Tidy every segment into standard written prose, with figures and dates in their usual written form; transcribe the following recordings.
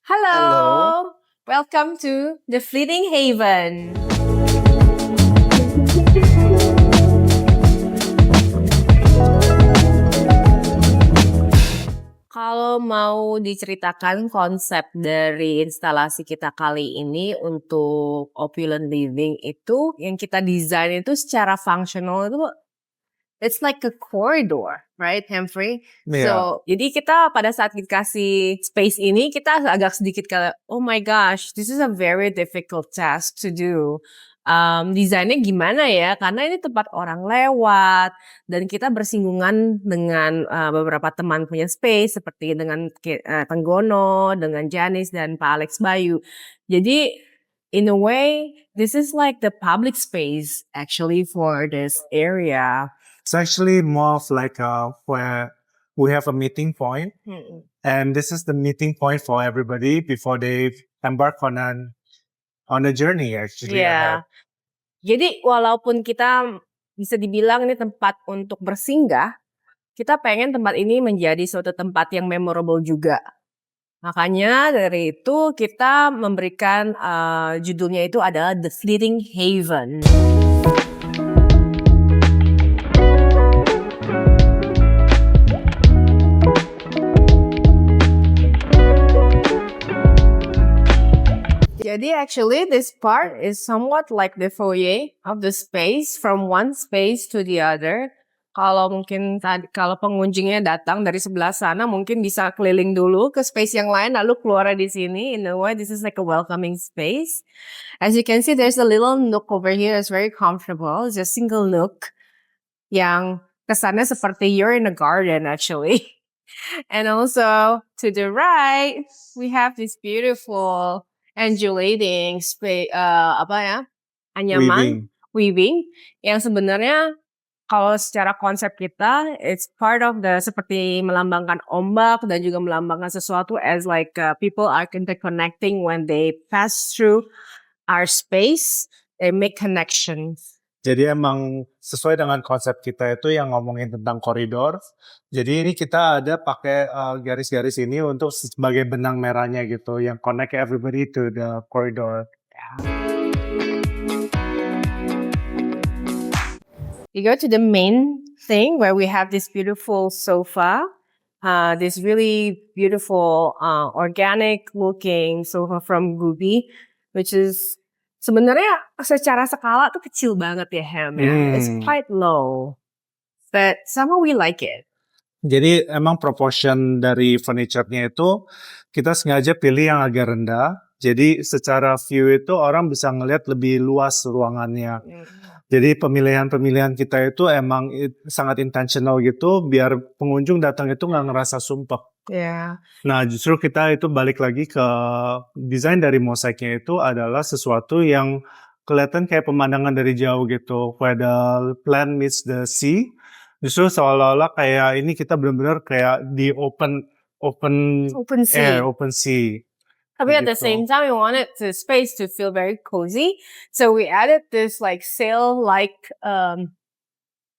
Halo. Hello, welcome to the Fleeting Haven. Kalau mau diceritakan konsep dari instalasi kita kali ini untuk opulent living itu yang kita desain itu secara fungsional itu it's like a corridor, right, Humphrey? Iya. So, jadi kita pada saat dikasih space ini kita agak sedikit kayak, oh my gosh, this is a very difficult task to do. Desainnya gimana ya? Karena ini tempat orang lewat dan kita bersinggungan dengan beberapa teman punya space seperti dengan Tenggono, dengan Janice dan Pak Alex Bayu. Jadi in a way, this is like the public space actually for this area. It's actually more of like where we have a meeting point, and this is the meeting point for everybody before they embark on a journey actually. Iya. Jadi walaupun kita bisa dibilang ini tempat untuk bersinggah, kita pengen tempat ini menjadi suatu tempat yang memorable juga. Makanya dari itu kita memberikan judulnya itu adalah The Fleeting Haven. Jadi actually this part is somewhat like the foyer of the space from one space to the other. Kalau mungkin kalau pengunjungnya datang dari sebelah sana mungkin bisa keliling dulu ke space yang lain lalu keluar di sini. In a way this is like a welcoming space. As you can see there's a little nook over here that's very comfortable. It's a single nook yang kesannya seperti you're in a garden actually. And also to the right we have this beautiful undulating space anyaman weaving yang sebenarnya kalau secara konsep kita it's part of the seperti melambangkan ombak dan juga melambangkan sesuatu as like people are interconnecting when they pass through our space, they make connections. Jadi emang sesuai dengan konsep kita itu yang ngomongin tentang koridor. Jadi ini kita ada pakai garis-garis ini untuk sebagai benang merahnya gitu, yang connect everybody to the corridor. You go to the main thing where we have this beautiful sofa, this really beautiful organic looking sofa from Gubi, which is sebenarnya secara skala tuh kecil banget ya Ham ya. It's quite low, but somehow we like it. Jadi emang proportion dari furniture-nya itu kita sengaja pilih yang agak rendah. Jadi secara view itu orang bisa ngelihat lebih luas ruangannya. Jadi pemilihan-pemilihan kita itu emang sangat intentional gitu biar pengunjung datang itu nggak ngerasa sumpek. Yeah. Nah justru kita itu balik lagi ke desain dari mosaiknya itu adalah sesuatu yang kelihatan kayak pemandangan dari jauh gitu. Where the land meets the sea. Justru seolah-olah kayak ini kita benar-benar kayak di open sea. air, open sea. But at the same time, we wanted the space to feel very cozy. So we added this like sail-like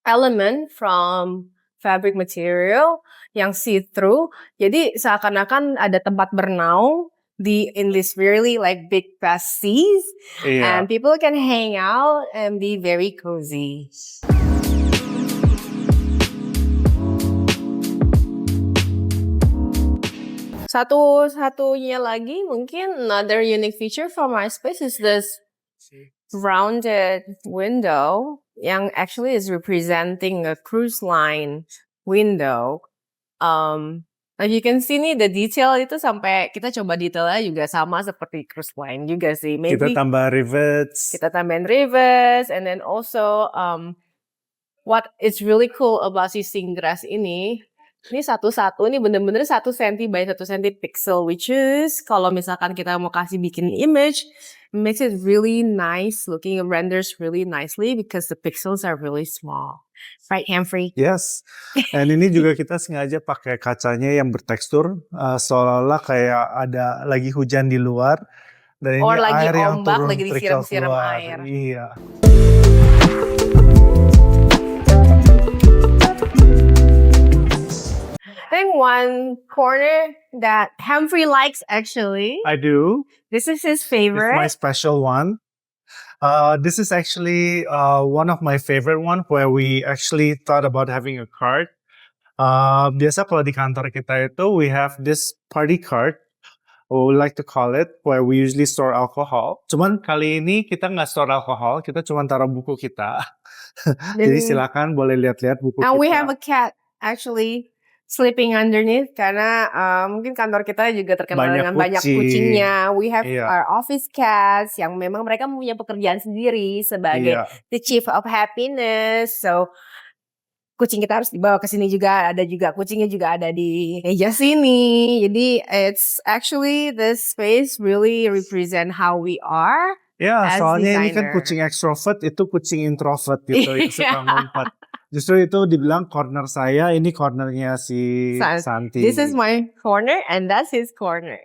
element from fabric material yang see-through. Jadi seakan-akan ada tempat bernaung in this really like big vast seas. Iya. And people can hang out and be very cozy. Satunya lagi mungkin another unique feature from our space is this rounded window yang actually is representing a cruise line window. As you can see nih the detail itu sampai kita coba detailnya juga sama seperti cruise line juga sih. Maybe kita tambah rivets. Kita tambahin rivets and then also what is really cool about si Singgrass ini satu-satu ini bener-bener 1 cm by 1 cm pixel, which is kalau misalkan kita mau kasih bikin image, it makes it really nice looking, it renders really nicely because the pixels are really small. Right, Humphrey? Yes. Dan ini juga kita sengaja pakai kacanya yang bertekstur, seolah-olah kayak ada lagi hujan di luar. Dan ini lagi air yang ombak, turun lagi disiram-siram air. Iya. think one corner that Humphrey likes actually. I do. This is his It's favorite. my special one. This is actually one of my favorite one where we actually thought about having a cart. Biasa kalau di kantor kita itu we have this party cart, or we like to call it, where we usually store alcohol. Cuman kali ini kita nggak store alcohol, kita cuma taruh buku kita. Jadi Then- silakan boleh lihat-lihat buku And kita. we have a cat actually sleeping underneath karena mungkin kantor kita juga terkenal Banyak dengan banyak kucing. kucingnya. We have Iya. our office cats yang memang mereka punya pekerjaan sendiri sebagai Iya. the chief of happiness. So kucing kita harus dibawa ke sini juga. Ada juga kucingnya juga ada di meja sini. Jadi it's actually this space really represent how we are. Ya, as soalnya ini kan designer. kucing extrovert, itu kucing introvert gitu yang suka Iya. ngumpet. Justru itu dibilang corner saya, ini cornernya si Santi. This is my corner and that's his corner.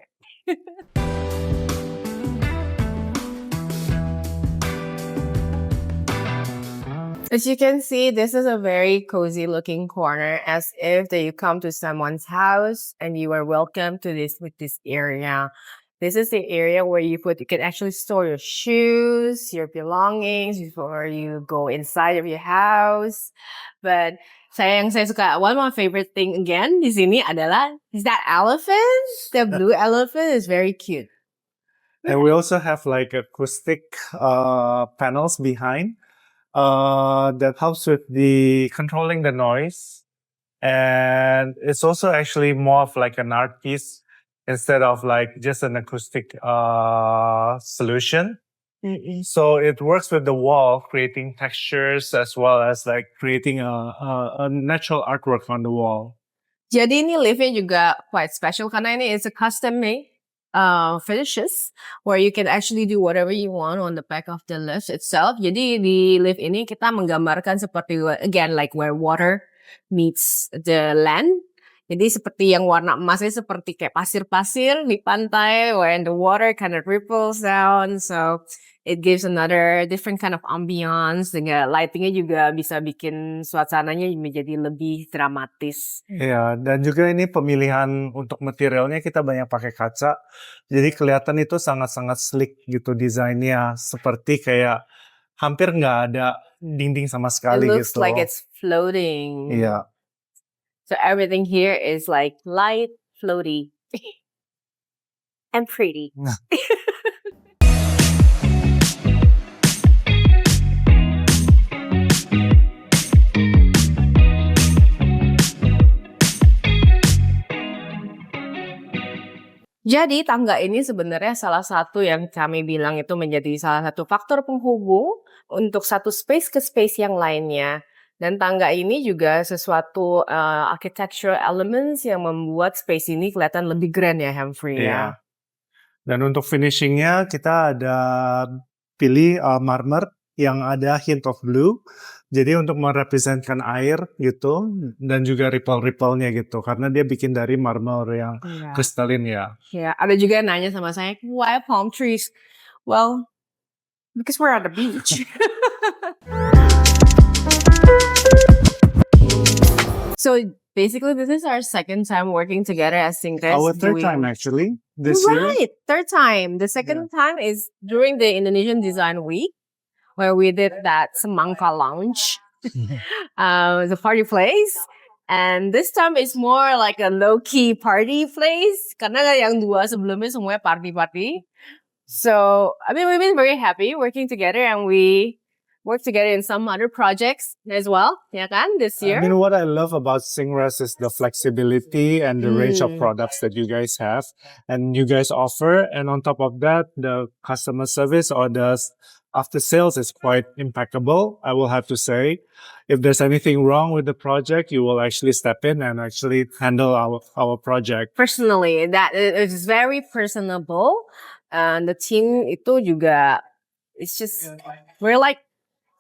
As you can see, this is a very cozy looking corner, as if that you come to someone's house and you are welcome to this area. This is the area where you can actually store your shoes, your belongings before you go inside of your house. But yang saya suka, one of my favorite thing again di sini adalah is that elephant. The blue elephant is very cute. And we also have like acoustic panels behind that helps with the controlling the noise. And it's also actually more of like an art piece instead of like just an acoustic solution. So it works with the wall, creating textures as well as like creating a natural artwork on the wall. Jadi ini liftnya juga quite special karena ini is a custom made finishes where you can actually do whatever you want on the back of the lift itself. Jadi di lift ini kita menggambarkan seperti again like where water meets the land. Jadi seperti yang warna emasnya seperti kayak pasir-pasir di pantai where the water kind of ripples down. So it gives another different kind of ambiance. Dengan lightingnya juga bisa bikin suasananya menjadi lebih dramatis. Iya, dan juga ini pemilihan untuk materialnya kita banyak pakai kaca. Jadi kelihatan itu sangat-sangat sleek gitu desainnya. Seperti kayak hampir nggak ada dinding sama It sekali looks gitu. like it's floating. Iya. So everything here is like light, floaty, and pretty. Jadi tangga ini sebenarnya salah satu yang kami bilang itu menjadi salah satu faktor penghubung untuk satu space ke space yang lainnya. Dan tangga ini juga sesuatu architectural elements yang membuat space ini kelihatan lebih grand ya, Humphrey Iya. ya. Dan untuk finishingnya kita ada pilih marmer yang ada hint of blue. Jadi untuk merepresentkan air gitu dan juga ripple-ripple-nya gitu karena dia bikin dari marmer yang Iya. kristalin ya. Ya, ada juga yang nanya sama saya, why palm trees? Well, because we're at the beach. So basically, this is our second time working together as Synchress. Our third time actually this year. Right, third time. The second time is during the Indonesian Design Week, where we did that Semangka Lounge, the party place. And this time it's more like a low-key party place. Karena yang dua sebelumnya semuanya party-party. So, I mean, we've been very happy working together and we work together in some other projects as well, ya kan, this year. I mean, what I love about Synchress is the flexibility and the range of Mm. products that you guys have and you guys offer. And on top of that, the customer service or the after sales is quite impeccable, I will have to say. If there's anything wrong with the project, you will actually step in and actually handle our project. Personally, that it is very personable. And the team itu juga, it's just, we're like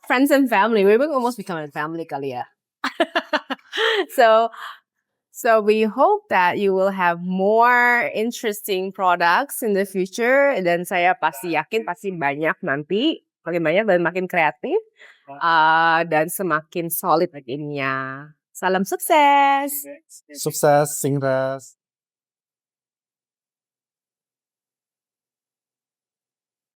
friends and family. We're almost becoming family kali ya. So we hope that you will have more interesting products in the future. Dan saya pasti yakin pasti banyak nanti, makin banyak dan makin kreatif. Dan semakin solid ininya. Salam sukses. Sukses, Singras.